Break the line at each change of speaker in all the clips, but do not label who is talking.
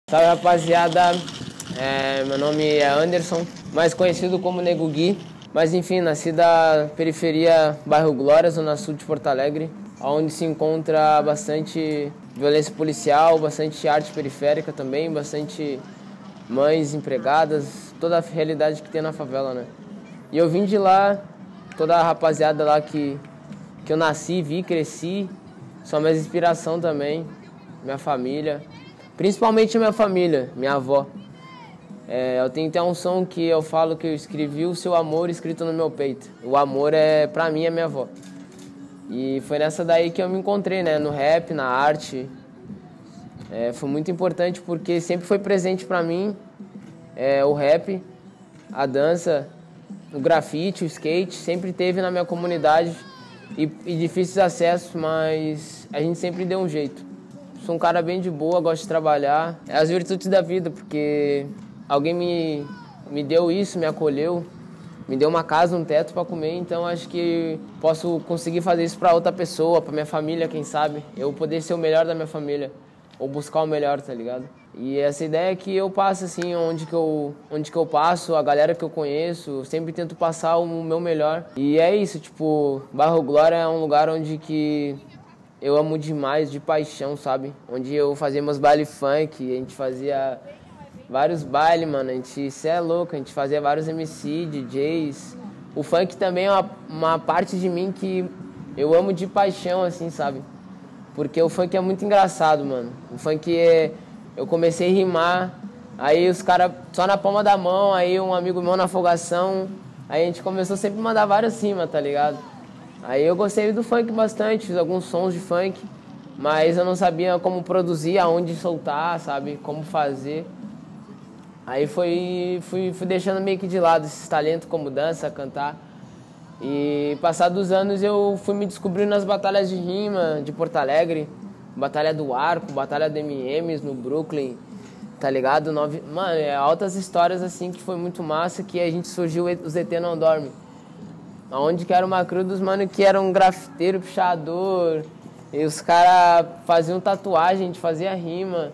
Salve, rapaziada, meu nome é Anderson, mais conhecido como Nego Gui, mas enfim, nasci da periferia bairro Glória, zona sul de Porto Alegre, onde se encontra bastante violência policial, bastante arte periférica também, bastante mães empregadas, toda a realidade que tem na favela, né? E eu vim de lá, toda a rapaziada lá que eu nasci, vi, cresci, são minha inspiração também, minha família. Principalmente a minha família, minha avó. Eu tenho até um som que eu falo que eu escrevi o seu amor escrito no meu peito. O amor pra mim, é minha avó. E foi nessa daí que eu me encontrei, né? No rap, na arte. Foi muito importante porque sempre foi presente pra mim o rap, a dança, o grafite, o skate. Sempre teve na minha comunidade e difíceis acessos, mas a gente sempre deu um jeito. Sou um cara bem de boa, gosto de trabalhar. É as virtudes da vida, porque alguém me deu isso, me acolheu, me deu uma casa, um teto para comer, então acho que posso conseguir fazer isso para outra pessoa, para minha família, quem sabe. Eu poder ser o melhor da minha família, ou buscar o melhor, tá ligado? E essa ideia é que eu passo, assim, onde que eu passo, a galera que eu conheço, eu sempre tento passar o meu melhor. E é isso, tipo, Bairro Glória é um lugar onde que eu amo demais, de paixão, sabe? Onde eu fazia meus baile funk, a gente fazia vários bailes, mano. Cê é louco, a gente fazia vários MC, DJs. O funk também é uma parte de mim que eu amo de paixão, assim, sabe? Porque o funk é muito engraçado, mano. O funk eu comecei a rimar, aí os caras só na palma da mão, aí um amigo meu na afogação, aí a gente começou sempre a mandar vários rimas, tá ligado? Aí eu gostei do funk bastante, fiz alguns sons de funk, mas eu não sabia como produzir, aonde soltar, sabe? Como fazer. Aí fui deixando meio que de lado esses talentos como dança, cantar. E passados os anos eu fui me descobrindo nas batalhas de rima de Porto Alegre, Batalha do Arco, Batalha do MMs no Brooklyn, tá ligado? Mano, altas histórias assim que foi muito massa, que a gente surgiu, os ET Não Dorme. Onde que era uma crew dos mano que era um grafiteiro, pichador. E os caras faziam tatuagem, a gente fazia rima.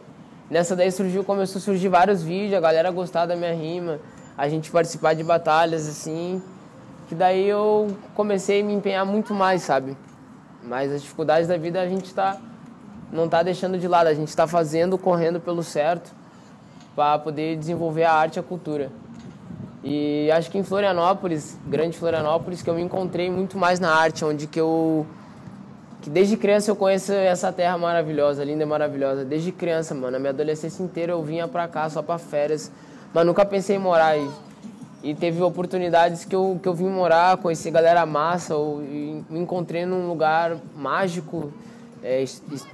Nessa daí começou a surgir vários vídeos, a galera gostava da minha rima. A gente participar de batalhas, assim. Que daí eu comecei a me empenhar muito mais, sabe? Mas as dificuldades da vida a gente não tá deixando de lado. A gente tá fazendo, correndo pelo certo, para poder desenvolver a arte e a cultura. E acho que em Florianópolis, grande Florianópolis, que eu me encontrei muito mais na arte, onde que desde criança eu conheço essa terra maravilhosa, linda e maravilhosa. Desde criança, mano, a minha adolescência inteira eu vinha pra cá só pra férias, mas nunca pensei em morar aí. E teve oportunidades que eu vim morar, conheci galera massa, e me encontrei num lugar mágico.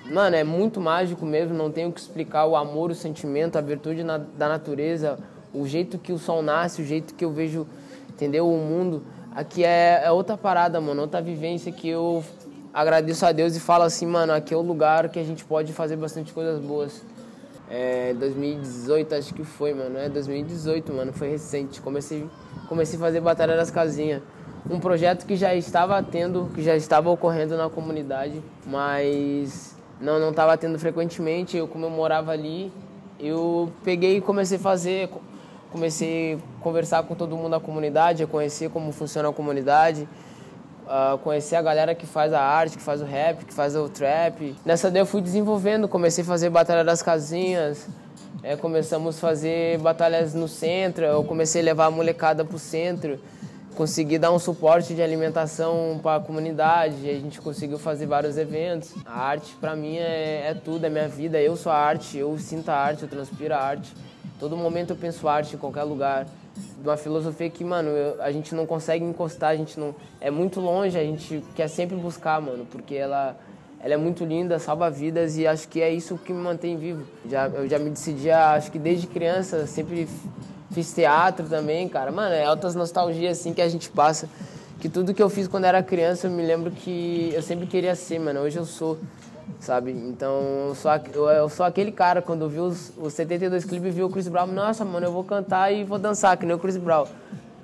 Mano, é muito mágico mesmo, não tenho o que explicar o amor, o sentimento, a virtude da natureza, o jeito que o sol nasce, o jeito que eu vejo, entendeu, o mundo. Aqui é outra parada, mano, outra vivência que eu agradeço a Deus e falo assim, mano, aqui é o lugar que a gente pode fazer bastante coisas boas. 2018 acho que foi, mano, 2018, mano, foi recente. Comecei a fazer Batalha das Casinhas. Um projeto que já estava ocorrendo na comunidade, mas não estava tendo frequentemente. Como eu morava ali, eu peguei e comecei a conversar com todo mundo da comunidade, a conhecer como funciona a comunidade, conhecer a galera que faz a arte, que faz o rap, que faz o trap. Nessa daí eu fui desenvolvendo, comecei a fazer Batalha das Casinhas, começamos a fazer batalhas no centro, eu comecei a levar a molecada pro centro, consegui dar um suporte de alimentação para a comunidade, a gente conseguiu fazer vários eventos. A arte pra mim é tudo, é minha vida, eu sou a arte, eu sinto a arte, eu transpiro a arte. Todo momento eu penso arte em qualquer lugar. De uma filosofia que, mano, a gente não consegue encostar, a gente não... É muito longe, a gente quer sempre buscar, mano, porque ela é muito linda, salva vidas e acho que é isso que me mantém vivo. Eu já me decidi, acho que desde criança, sempre fiz teatro também, cara. Mano, é altas nostalgias, assim, que a gente passa. Que tudo que eu fiz quando era criança, eu me lembro que eu sempre queria ser, mano. Hoje eu sou, sabe? Então, eu sou aquele cara, quando eu vi os 72 clipes e vi o Chris Brown, nossa, mano, eu vou cantar e vou dançar, que nem o Chris Brown.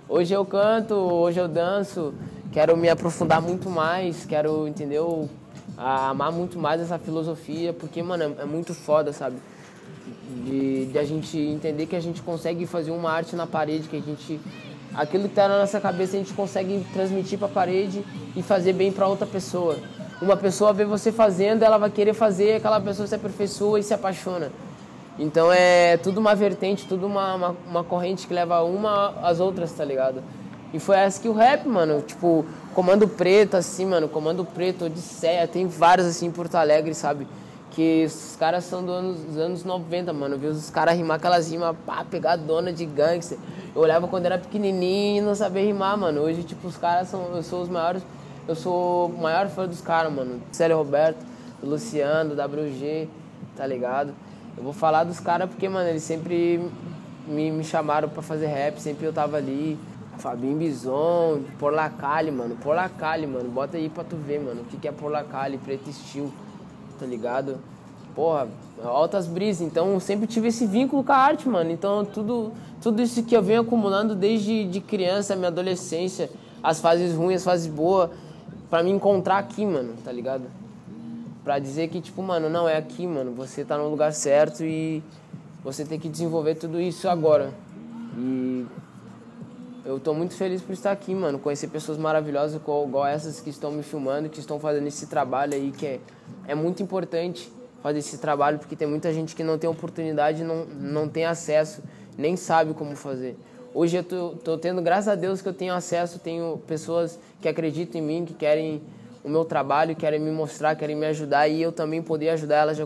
Hoje eu canto, hoje eu danço, quero me aprofundar muito mais, quero, entendeu? Amar muito mais essa filosofia, porque, mano, é muito foda, sabe? De a gente entender que a gente consegue fazer uma arte na parede, que aquilo que está na nossa cabeça a gente consegue transmitir para a parede e fazer bem para outra pessoa. Uma pessoa vê você fazendo, ela vai querer fazer, aquela pessoa se aperfeiçoa e se apaixona. Então é tudo uma vertente, tudo uma corrente que leva uma às outras, tá ligado? E foi essa que o rap, mano, tipo, Comando Preto, assim, mano, Comando Preto, Odisseia, tem vários, assim, em Porto Alegre, sabe? Que os caras são dos anos 90, mano, eu vi os caras rimar aquelas rimas, pá, pegadona de gangster. Eu olhava quando era pequenininho e não sabia rimar, mano. Hoje, tipo, os caras eu sou o maior fã dos caras, mano. Célio Roberto, do Luciano, do WG, tá ligado? Eu vou falar dos caras porque, mano, eles sempre me chamaram pra fazer rap, sempre eu tava ali. Fabinho Bison, Porlacali, mano. Porlacali, mano. Bota aí pra tu ver, mano. O que é Porlacali, Preto Steel, tá ligado? Porra, altas brisas. Então, eu sempre tive esse vínculo com a arte, mano. Então, tudo isso que eu venho acumulando desde de criança, minha adolescência, as fases ruins, as fases boas, pra me encontrar aqui, mano, tá ligado? Pra dizer que, tipo, mano, não, é aqui, mano. Você tá no lugar certo e você tem que desenvolver tudo isso agora. E eu tô muito feliz por estar aqui, mano. Conhecer pessoas maravilhosas igual essas que estão me filmando, que estão fazendo esse trabalho aí, que é muito importante fazer esse trabalho, porque tem muita gente que não tem oportunidade, não tem acesso, nem sabe como fazer. Hoje eu tô tendo, graças a Deus, que eu tenho acesso, tenho pessoas que acreditam em mim, que querem o meu trabalho, querem me mostrar, querem me ajudar, e eu também poder ajudar elas de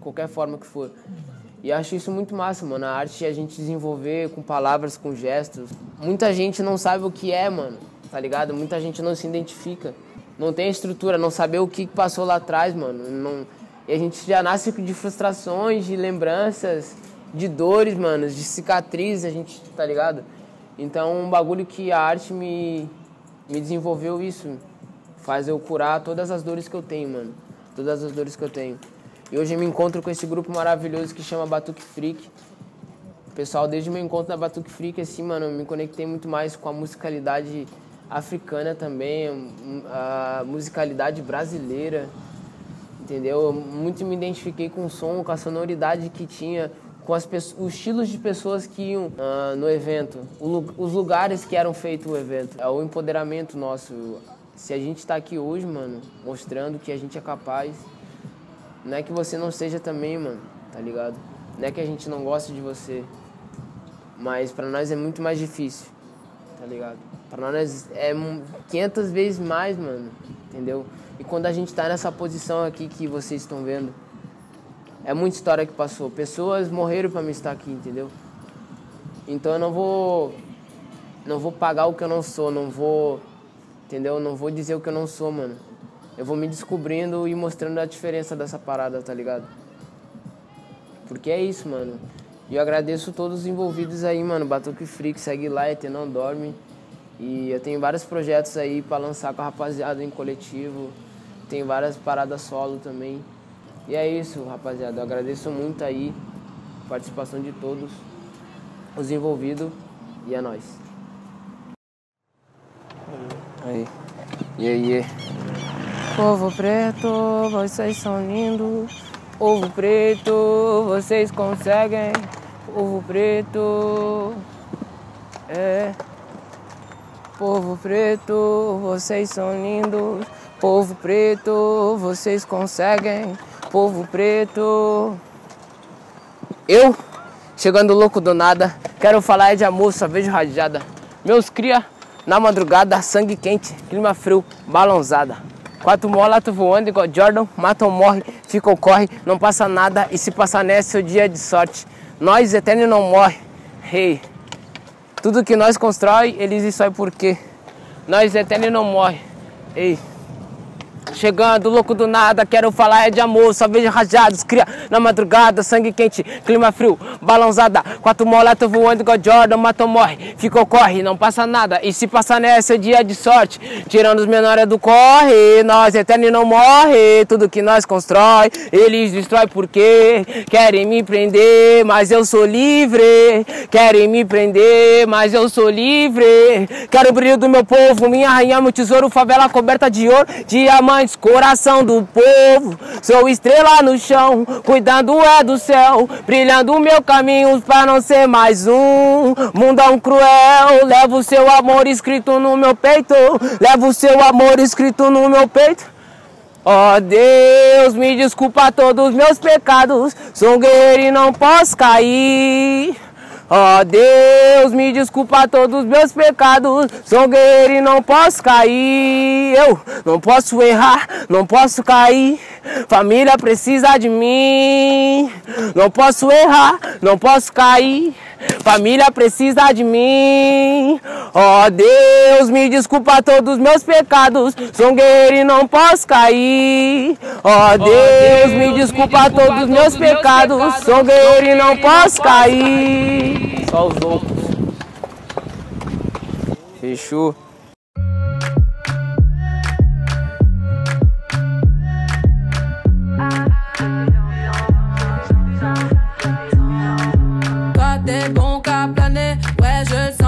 qualquer forma que for. E acho isso muito massa, mano, a arte é a gente desenvolver com palavras, com gestos. Muita gente não sabe o que é, mano, tá ligado? Muita gente não se identifica, não tem estrutura, não saber o que passou lá atrás, mano. E a gente já nasce de frustrações, de lembranças, de dores, mano, de cicatrizes, a gente, tá ligado? Então, um bagulho que a arte me desenvolveu isso, faz eu curar todas as dores que eu tenho, mano, todas as dores que eu tenho. E hoje eu me encontro com esse grupo maravilhoso que chama Batuque Freak. Pessoal, desde o meu encontro na Batuque Freak, assim, mano, eu me conectei muito mais com a musicalidade africana também, a musicalidade brasileira, entendeu? Eu muito me identifiquei com o som, com a sonoridade que tinha, com os estilos de pessoas que iam no evento, os lugares que eram feito o evento. É o empoderamento nosso. Se a gente tá aqui hoje, mano, mostrando que a gente é capaz, não é que você não seja também, mano, tá ligado? Não é que a gente não gosta de você, mas pra nós é muito mais difícil, tá ligado? Pra nós é 500 vezes mais, mano, entendeu? E quando a gente tá nessa posição aqui que vocês estão vendo, é muita história que passou. Pessoas morreram pra mim estar aqui, entendeu? Então eu não vou pagar o que eu não sou, não vou, entendeu? Não vou dizer o que eu não sou, mano. Eu vou me descobrindo e mostrando a diferença dessa parada, tá ligado? Porque é isso, mano. E eu agradeço todos os envolvidos aí, mano. Batuque Freak, segue lá, ET Não Dorme. E eu tenho vários projetos aí pra lançar com a rapaziada em coletivo. Tem várias paradas solo também. E é isso, rapaziada. Eu agradeço muito aí a participação de todos os envolvidos. E é nóis. Aí. Yeah. Povo preto, vocês são lindos. Povo preto, vocês conseguem. Povo preto, Povo preto, vocês são lindos. Povo preto, vocês conseguem. Povo preto. Eu, chegando louco do nada, quero falar de amor, só vejo rajada. Meus cria, na madrugada, sangue quente, clima frio, balãozada. 4 molas, tô voando igual Jordan, mata ou morre, fica ou corre, não passa nada, e se passar nessa, o dia é de sorte. Nós, eterno, não morre, hey. Tudo que nós constrói, eles isso aí por quê? Nós, eterno, não morre, ei. Chegando louco do nada, quero falar de amor, só vejo rajados, cria na madrugada, sangue quente, clima frio, balãozada. 4 molas, tô voando igual Jordan, mata ou morre, fica ou corre, não passa nada, e se passar nessa é dia de sorte. Tirando os menores do corre, nós eterno não morre, tudo que nós constrói, eles destrói porque querem me prender, mas eu sou livre. Querem me prender, mas eu sou livre. Quero o brilho do meu povo, minha rainha, meu tesouro, favela coberta de ouro, diamante. antes, coração do povo. Sou estrela no chão, cuidando do céu, brilhando meu caminho pra não ser mais um mundão cruel. Levo o seu amor escrito no meu peito, levo o seu amor escrito no meu peito. Ó Deus, me desculpa todos os meus pecados, sou um guerreiro e não posso cair. Ó Deus, me desculpa todos os meus pecados, sou um guerreiro e não posso cair. Eu não posso errar, não posso cair, família precisa de mim. Não posso errar, não posso cair, família precisa de mim. Ó Deus, me desculpa todos os meus pecados, sou um guerreiro e não posso cair. Ó Deus, me desculpa todos os meus pecados, sou um guerreiro e não posso cair. Só os loucos. Fechou.
Toi t'es bon qu'à planer, ouais je sais.